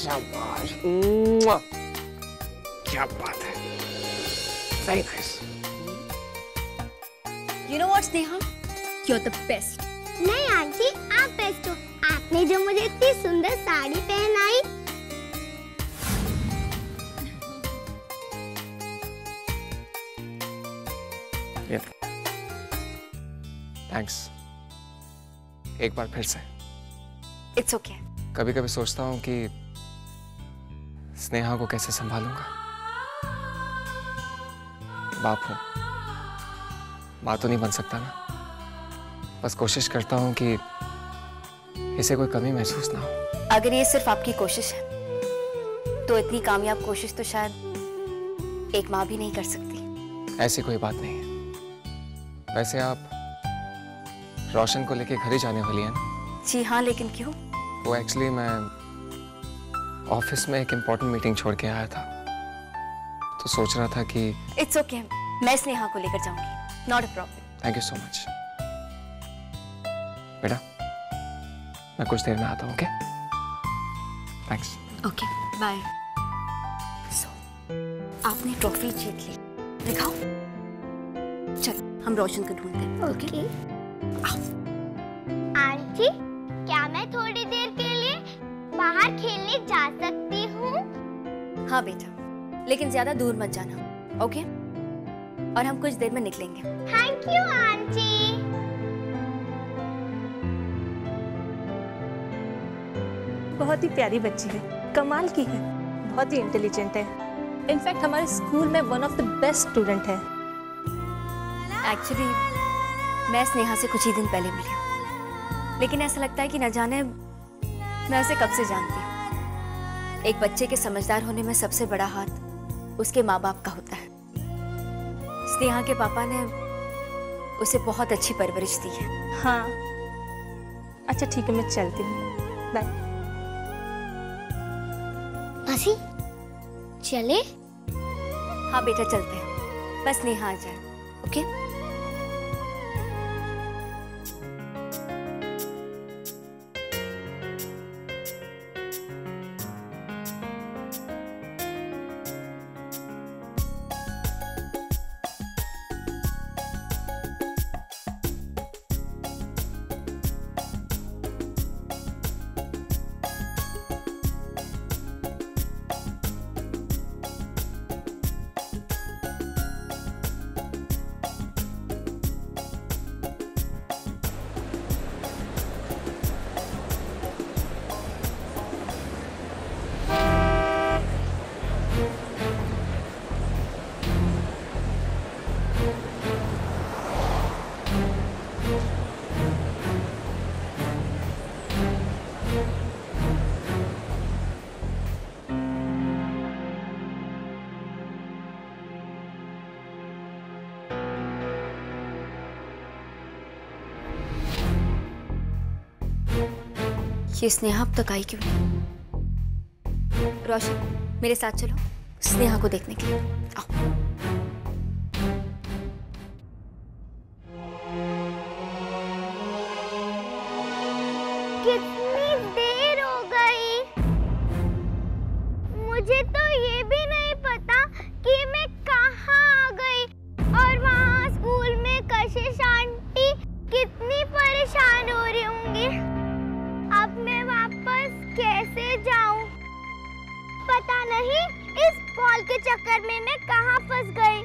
शाबाश, क्या बात है, very nice. You know what, Sneha? You're the best. नहीं आंटी, आप बेस्ट हो। आपने जो मुझे इतनी सुंदर साड़ी पहनाई। थैंक्स। एक बार फिर से। It's okay. कभी कभी सोचता हूँ कि स्नेहा को कैसे संभालूंगा। बाप हूँ, माँ तो नहीं बन सकता ना। बस कोशिश करता हूँ कि इसे कोई कमी महसूस ना हो। अगर ये सिर्फ आपकी कोशिश है, तो इतनी कामयाब कोशिश तो शायद एक माँ भी नहीं कर सकती। ऐसी कोई बात नहीं है। वैसे आप रोशन को लेके घर ही जाने वाली हैं ना? जी हाँ, लेकिन क्यों? वो एक्चुअली मैं ऑफिस में एक इम्पोर्टेंट मीटिंग छोड़ के आया था, तो सोच रहा था कि इट्स ओके, मैं स्नेहा को लेकर जाऊंगी, not a problem. Thank you so much. बेटा, मैं कुछ देर में आता हूँ, okay? Thanks. Okay, bye. So आपने ट्रॉफी जीत ली, दिखाओ। चलो हम रोशन को ढूंढते हैं। ओके। आंटी, क्या मैं थोड़ी देर के लिए बाहर खेलने जा सकती हूँ? हाँ बेटा, लेकिन ज्यादा दूर मत जाना, ओके? और हम कुछ देर में निकलेंगे। Thank you aunty. बहुत ही प्यारी बच्ची है, कमाल की है, बहुत ही इंटेलिजेंट है। इनफैक्ट हमारे स्कूल में one of the best student है। एक्चुअली मैं स्नेहा से कुछ ही दिन पहले मिली हूँ, लेकिन ऐसा लगता है कि न जाने मैं उसे कब से जानती हूँ। एक बच्चे के समझदार होने में सबसे बड़ा हाथ उसके माँ बाप का होता है। स्नेहा के पापा ने उसे बहुत अच्छी परवरिश दी है। हाँ, अच्छा ठीक है, मैं चलती हूँ, बाय। मासी, चले? हाँ बेटा, चलते हैं, बस स्नेहा आ जाए, ओके? ये स्नेहा अब तक आई क्यों नहीं? रोशन, मेरे साथ चलो स्नेहा को देखने के लिए। आओ। कितनी देर हो गई? मुझे तो ये भी नहीं पता कि मैं कहाँ आ गई, और वहाँ स्कूल में कशिश आंटी कितनी परेशान हो रही होंगी। अब मैं वापस कैसे जाऊं? पता नहीं इस बॉल के चक्कर में मैं कहाँ फंस गई।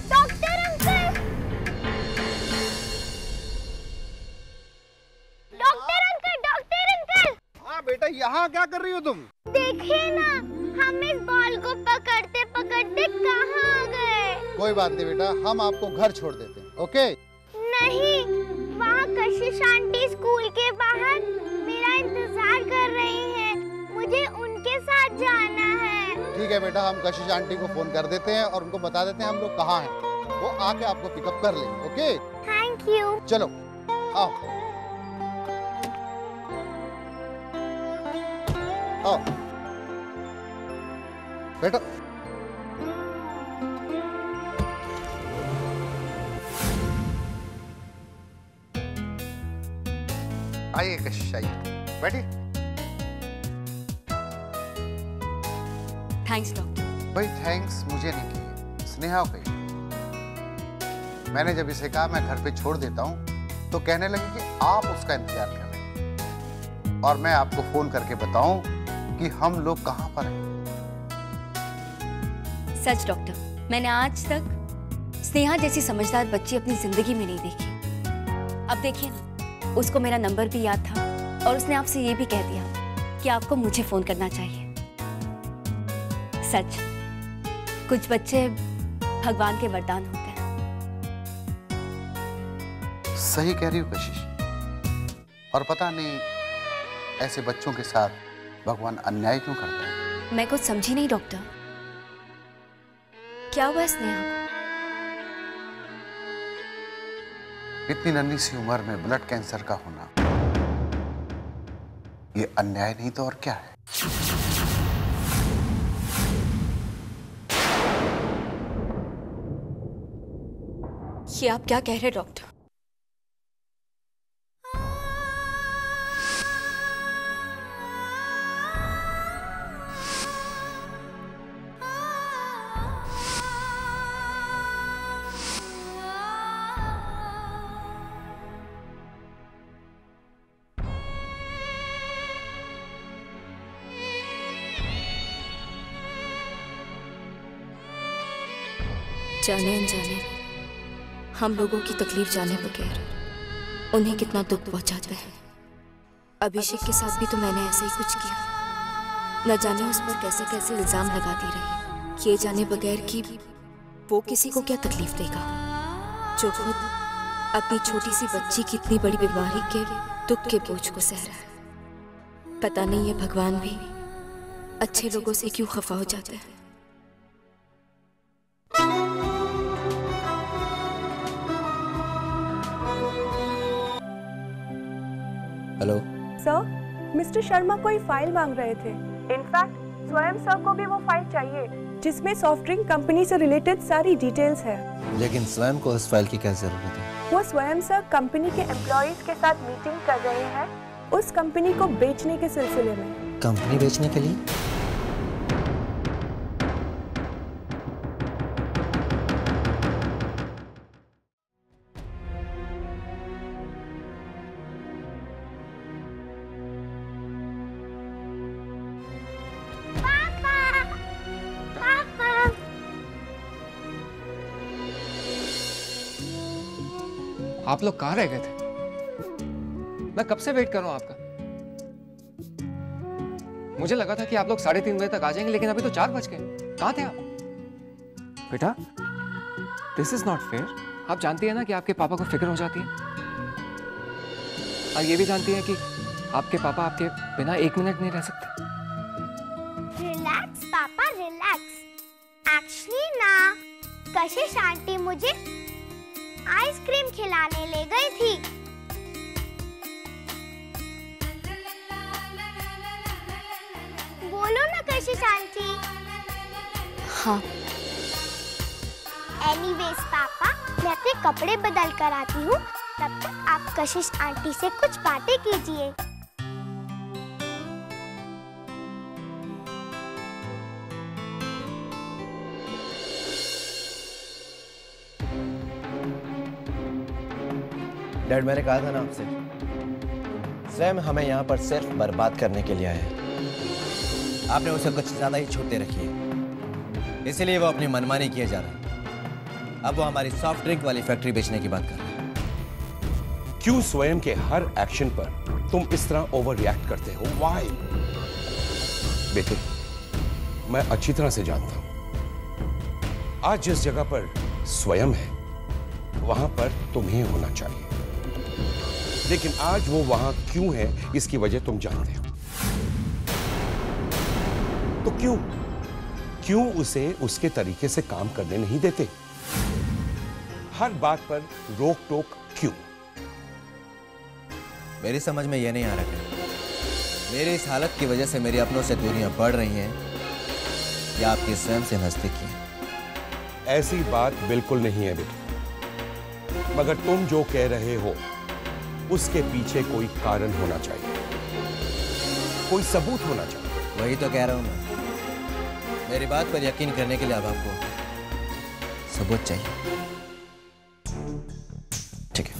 Doctor uncle! Doctor uncle! Doctor uncle! हाँ बेटा, यहाँ क्या कर रही हो तुम? देखिए ना, हम इस बॉल को पकड़ते पकड़ते कहाँ आ गए। कोई बात नहीं बेटा, हम आपको घर छोड़ देते हैं, ओके? नहीं, वहाँ कशिश आंटी स्कूल के बाहर मेरा इंतजार कर रही हैं। मुझे उनके साथ जाना है। ठीक है बेटा, हम कशिश आंटी को फोन कर देते हैं और उनको बता देते हैं हम लोग कहाँ हैं। वो आके आपको पिकअप कर लेंगे, ओके? Thank you. चलो आओ आओ बेटा। आइए कशिश आइए, बैठिए। Thanks doctor. भाई थैंक्स मुझे नहीं की, स्नेहा को कही। मैंने जब इसे कहा मैं घर पे छोड़ देता हूँ तो कहने लगी कि आप उसका इंतजार कर रहे हैं और मैं आपको फोन करके बताऊं कि हम लोग कहां पर हैं। सच डॉक्टर, मैंने आज तक स्नेहा जैसी समझदार बच्ची अपनी जिंदगी में नहीं देखी। अब देखिए ना, उसको मेरा नंबर भी याद था और उसने आपसे ये भी कह दिया कि आपको मुझे फोन करना चाहिए। सच, कुछ बच्चे भगवान के वरदान होते हैं। सही कह रही हो कशिश, और पता नहीं ऐसे बच्चों के साथ भगवान अन्याय क्यों करता है। मैं कुछ समझी नहीं डॉक्टर, क्या हुआ स्नेहा को? इतनी नन्ही सी उम्र में ब्लड कैंसर का होना, ये अन्याय नहीं तो और क्या है। ये आप क्या कह रहे डॉक्टर? जाने अनजाने हम लोगों की तकलीफ जाने बगैर उन्हें कितना दुख पहुंचाते हैं। अभिषेक के साथ भी तो मैंने ऐसे ही कुछ किया। न जाने उस पर कैसे कैसे इल्जाम लगाती रही, ये जाने बगैर कि वो किसी को क्या तकलीफ देगा, जो खुद अपनी छोटी सी बच्ची की इतनी बड़ी बीमारी के दुख के बोझ को सह रहा है। पता नहीं ये भगवान भी अच्छे लोगों से क्यों खफा हो जाते हैं। हेलो सर, मिस्टर शर्मा कोई फाइल मांग रहे थे। इनफैक्ट स्वयं सर को भी वो फाइल चाहिए जिसमें सॉफ्ट ड्रिंक कंपनी से रिलेटेड सारी डिटेल्स है। लेकिन स्वयं को उस फाइल की क्या जरूरत है? वो स्वयं सर कंपनी के एम्प्लॉइज के साथ मीटिंग कर रहे हैं उस कंपनी को बेचने के सिलसिले में। कंपनी बेचने के लिए? आप लोग कहाँ रह गए थे? मैं कब से वेट कर रहा हूं आपका। मुझे लगा था कि आप लोग 3:30 बजे तक आ जाएंगे, लेकिन अभी तो 4 बज गए। कहाँ थे आप? बेटा, दिस इज नॉट फेयर। आप जानती है ना कि आपके पापा को फिक्र हो जाती है। आप ये भी जानती हैं कि आपके पापा आपके बिना 1 मिनट नहीं रह सकते। रिलैक्स पापा रिलैक्स। एक्चुअली ना, कशिश आंटी मुझे आइसक्रीम खिलाने ले गई थी। बोलो ना कशिश आंटी। हाँ। एनीवेज पापा, मैं अपने कपड़े बदल कर आती हूँ, तब तक आप कशिश आंटी से कुछ बातें कीजिए। डैड, मैंने कहा था ना आपसे, स्वयं हमें यहाँ पर सिर्फ बर्बाद करने के लिए आया है। आपने उसे कुछ ज्यादा ही छूट दे रखी है, इसीलिए वो अपनी मनमानी किए जा रहा है। अब वो हमारी सॉफ्ट ड्रिंक वाली फैक्ट्री बेचने की बात कर रहा है। क्यों स्वयं के हर एक्शन पर तुम इस तरह ओवर रिएक्ट करते हो? व्हाई? बेटे, मैं अच्छी तरह से जानता हूं, आज जिस जगह पर स्वयं है वहां पर तुम्हें होना चाहिए, लेकिन आज वो वहां क्यों है इसकी वजह तुम जानते हो। तो क्यों उसे उसके तरीके से काम करने नहीं देते? हर बात पर रोक टोक क्यों? मेरी समझ में यह नहीं आ रहा है, मेरी इस हालत की वजह से मेरी अपनों से दूरियां बढ़ रही हैं या आपकी स्वयं से नजदीकी है? ऐसी बात बिल्कुल नहीं है बेटा, मगर तुम जो कह रहे हो उसके पीछे कोई कारण होना चाहिए, कोई सबूत होना चाहिए। वही तो कह रहा हूं मैं। मेरी बात पर यकीन करने के लिए अब आपको सबूत चाहिए। ठीक है।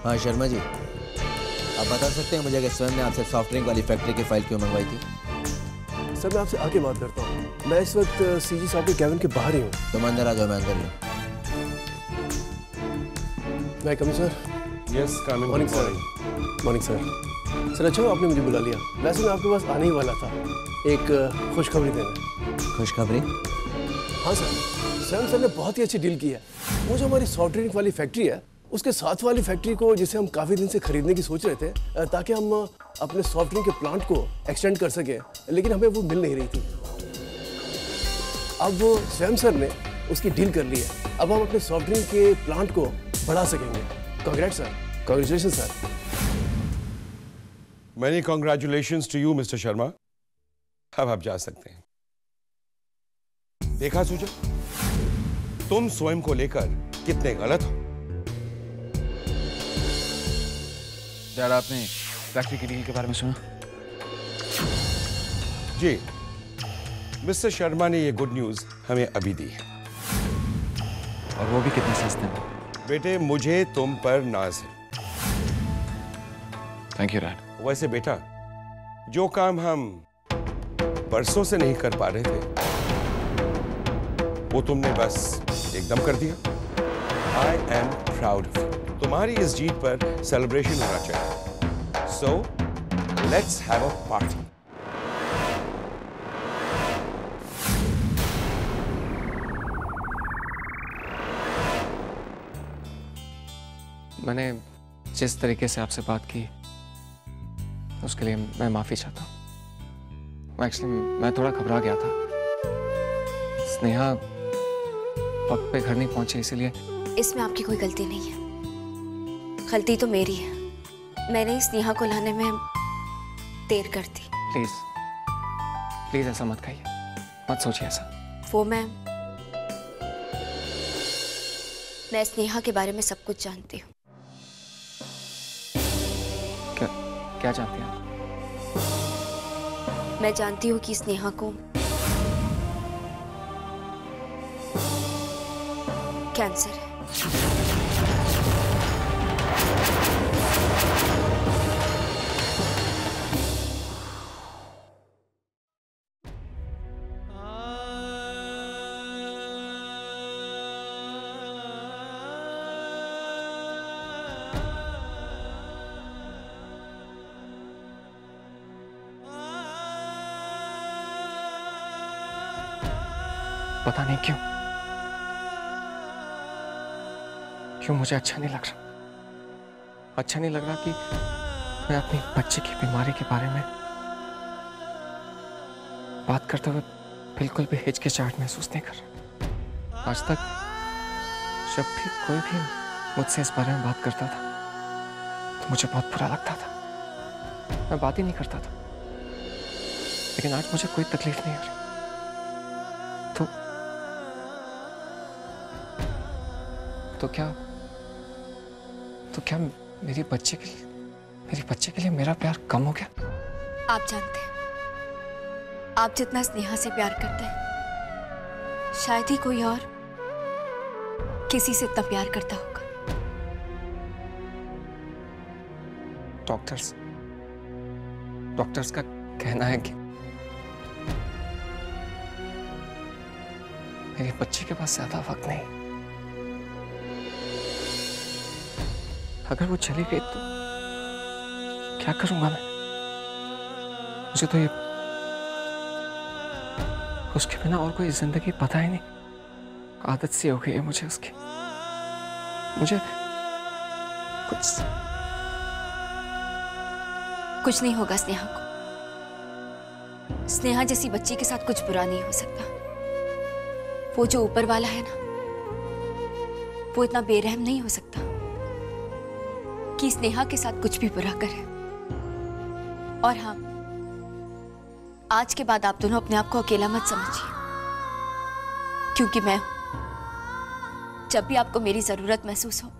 हाँ शर्मा जी, आप बता सकते हैं मुझे कि स्वयं ने आपसे सॉफ्ट ड्रिंक वाली फैक्ट्री की फाइल क्यों मंगवाई थी? सर मैं आपसे आगे बात करता हूँ। मैं इस वक्त सीजी साहब के कैबिन के बाहर ही हूँ। तुम अंदर आ जाओ, मैं अंदर हूँ। मैं coming sir. Yes coming. Morning sir. Morning sir. Sir अच्छा आपने मुझे बुला लिया। वैसे मैं आपके पास आने ही वाला था एक खुशखबरी देने। खुशखबरी? हाँ सर, स्वयं सर ने बहुत ही अच्छी डील की है। वो जो हमारी सॉफ्ट ड्रिंक वाली फैक्ट्री है, उसके साथ वाली फैक्ट्री को जिसे हम काफ़ी दिन से खरीदने की सोच रहे थे ताकि हम अपने सॉफ्ट ड्रिंक के प्लांट को एक्सटेंड कर सकें, लेकिन हमें वो मिल नहीं रही थी। अब वो स्वयं सर ने उसकी डील कर ली है। अब हम अपने सॉफ्ट ड्रिंक के प्लांट को बढ़ा सकेंगे। कांग्रेट sir, congratulation sir. Many congratulations to you, Mr. Sharma. अब आप जा सकते हैं। देखा सूजा, तुम स्वयं को लेकर कितने गलत हो। डैड, आपने फैक्ट्री की डील के बारे में सुना? जी, मिस्टर शर्मा ने ये गुड न्यूज हमें अभी दी है। और वो भी कितने सस्ते में। बेटे, मुझे तुम पर नाज है। Thank you dad. वैसे बेटा, जो काम हम बरसों से नहीं कर पा रहे थे, वो तुमने बस एकदम कर दिया। I am proud of you. तुम्हारी इस जीत पर सेलिब्रेशन होना चाहिए। So let's have a party. मैंने जिस तरीके से आपसे बात की उसके लिए मैं माफी चाहता हूँ। एक्चुअली मैं थोड़ा घबरा गया था। स्नेहा वक्त पे घर नहीं पहुंची, इसीलिए। इसमें आपकी कोई गलती नहीं है। गलती तो मेरी है। मैंने इस स्नेहा को लाने में देर कर दी। प्लीज प्लीज ऐसा मत कहिए, मत सोचिए ऐसा। वो मैं स्नेहा के बारे में सब कुछ जानती हूँ। क्या जानती हैं आप? मैं जानती हूँ कि स्नेहा को कैंसर है। पता नहीं क्यों मुझे अच्छा नहीं लग रहा। अच्छा नहीं लग रहा कि मैं अपनी बच्चे की बीमारी के बारे में बात करते हुए बिल्कुल भी हिचकिचाहट महसूस नहीं कर रहा। आज तक जब भी कोई भी मुझसे इस बारे में बात करता था तो मुझे बहुत बुरा लगता था। मैं बात ही नहीं करता था। लेकिन आज मुझे कोई तकलीफ नहीं हो रही। तो क्या मेरे बच्चे के लिए मेरा प्यार कम हो गया? आप जानते हैं, आप जितना स्नेहा से प्यार करते हैं, शायद ही कोई और किसी से इतना प्यार करता होगा। डॉक्टर्स का कहना है कि मेरे बच्चे के पास ज्यादा वक्त नहीं। अगर वो चली गई तो क्या करूंगा मैं? मुझे तो ये उसके बिना और कोई जिंदगी पता ही नहीं। आदत सी हो गई है मुझे उसकी। मुझे कुछ नहीं होगा स्नेहा को। स्नेहा जैसी बच्ची के साथ कुछ बुरा नहीं हो सकता। वो जो ऊपर वाला है ना, वो इतना बेरहम नहीं हो सकता कि स्नेहा के साथ कुछ भी बुरा करे। और हाँ, आज के बाद आप दोनों अपने आप को अकेला मत समझिए। क्योंकि मैं हूं। जब भी आपको मेरी जरूरत महसूस हो,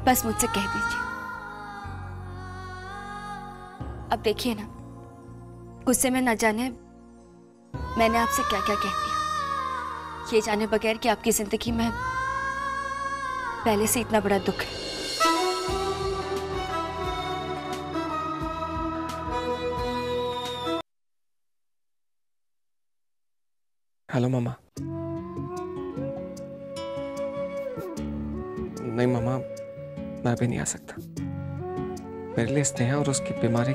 बस मुझसे कह दीजिए। अब देखिए ना, गुस्से में न जाने मैंने आपसे क्या क्या कह दिया, ये जाने बगैर कि आपकी जिंदगी में पहले से इतना बड़ा दुख है। हेलो मामा। नहीं मामा, मैं अभी नहीं आ सकता। मेरे लिए स्नेहा और उसकी बीमारी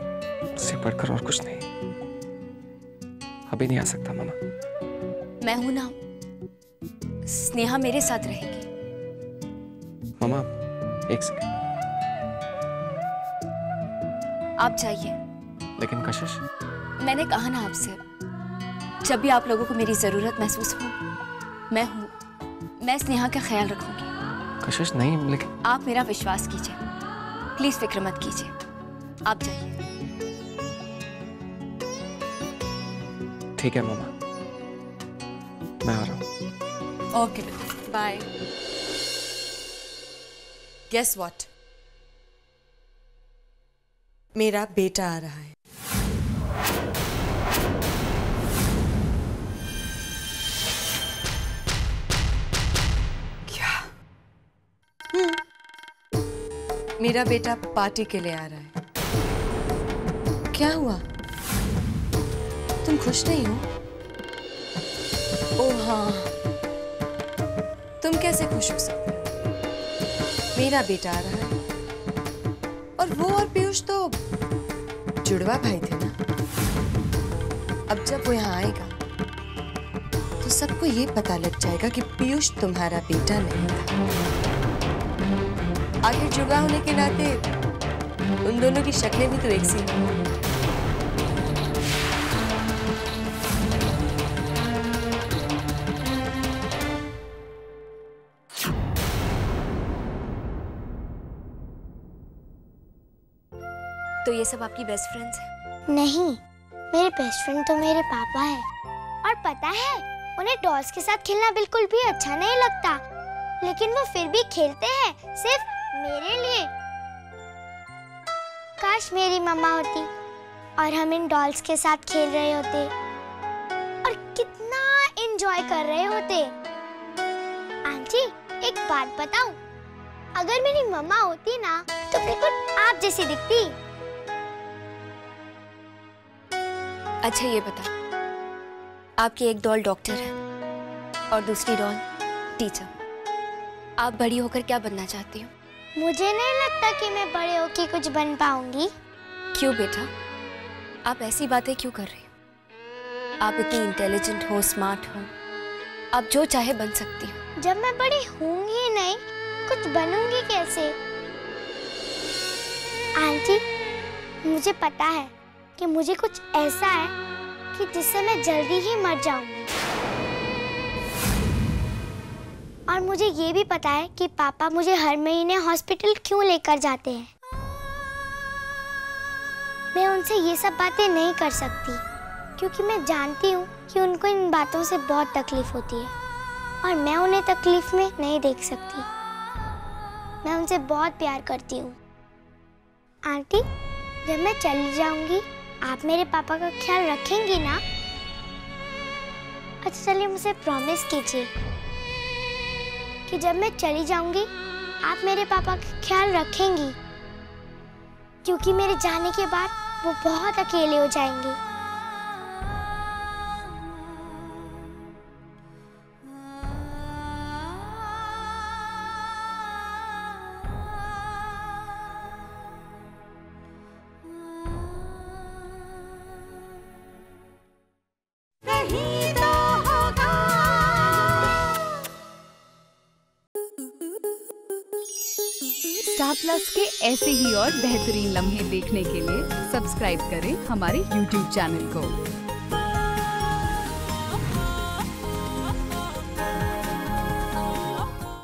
से बढ़कर और कुछ नहीं। अभी नहीं आ सकता मामा। मैं हूं ना, स्नेहा मेरे साथ रहेगी। मामा एक सेकंड। आप जाइए। लेकिन कशिश, मैंने कहा ना आपसे, जब भी आप लोगों को मेरी जरूरत महसूस हो, मैं हूं। मैं स्नेहा का ख्याल रखूंगी। कशिश नहीं, लेकिन आप मेरा विश्वास कीजिए, प्लीज फिक्र मत कीजिए। आप जाइए। ठीक है मामा, मैं आ रहा हूँ। Okay bye. गेस व्हाट, मेरा बेटा आ रहा है। क्या? मेरा बेटा पार्टी के लिए आ रहा है। क्या हुआ? तुम खुश नहीं हो? ओह हाँ, तुम कैसे खुश हो सकते हो? मेरा बेटा आ रहा है। और वो और पीयूष तो जुड़वा भाई थे ना। अब जब वो यहाँ आएगा तो सबको ये पता लग जाएगा कि पीयूष तुम्हारा बेटा नहीं था। आखिर जुड़वा होने के नाते उन दोनों की शक्लें भी तो एक सी हैं। तो ये सब आपकी बेस्ट फ्रेंड्स हैं? नहीं, मेरे बेस्ट फ्रेंड तो मेरे पापा है। और पता है, उन्हें डॉल्स के साथ खेलना बिल्कुल भी अच्छा नहीं लगता, लेकिन वो फिर भी खेलते हैं, सिर्फ मेरे लिए। काश मेरी मम्मा होती और हम इन डॉल्स के साथ खेल रहे होते और कितना एंजॉय कर रहे होते। आंटी, एक बात बताऊं? अगर मेरी मम्मा होती ना तो बिल्कुल आप जैसी दिखती। अच्छा ये बता, आपकी एक डॉल डॉक्टर है और दूसरी डॉल टीचर। आप बड़ी होकर क्या बनना चाहती हो? मुझे नहीं लगता कि मैं बड़े होकर कुछ बन पाऊंगी। क्यों बेटा, आप ऐसी बातें क्यों कर रही हो? आप इतनी इंटेलिजेंट हो, स्मार्ट हो, आप जो चाहे बन सकती हो। जब मैं बड़ी होंगी नहीं, कुछ बनूंगी कैसे? आंटी, मुझे पता है कि मुझे कुछ ऐसा है कि जिससे मैं जल्दी ही मर जाऊंगी। और मुझे ये भी पता है कि पापा मुझे हर महीने हॉस्पिटल क्यों लेकर जाते हैं। मैं उनसे ये सब बातें नहीं कर सकती क्योंकि मैं जानती हूँ कि उनको इन बातों से बहुत तकलीफ होती है और मैं उन्हें तकलीफ में नहीं देख सकती। मैं उनसे बहुत प्यार करती हूँ। आंटी, जब मैं चली जाऊंगी आप मेरे पापा का ख्याल रखेंगी ना? अच्छा चलिए, मुझे प्रॉमिस कीजिए कि जब मैं चली जाऊंगी आप मेरे पापा का ख्याल रखेंगी, क्योंकि मेरे जाने के बाद वो बहुत अकेले हो जाएंगे। स्टार प्लस के ऐसे ही और बेहतरीन लम्हे देखने के लिए सब्सक्राइब करें हमारे YouTube चैनल को।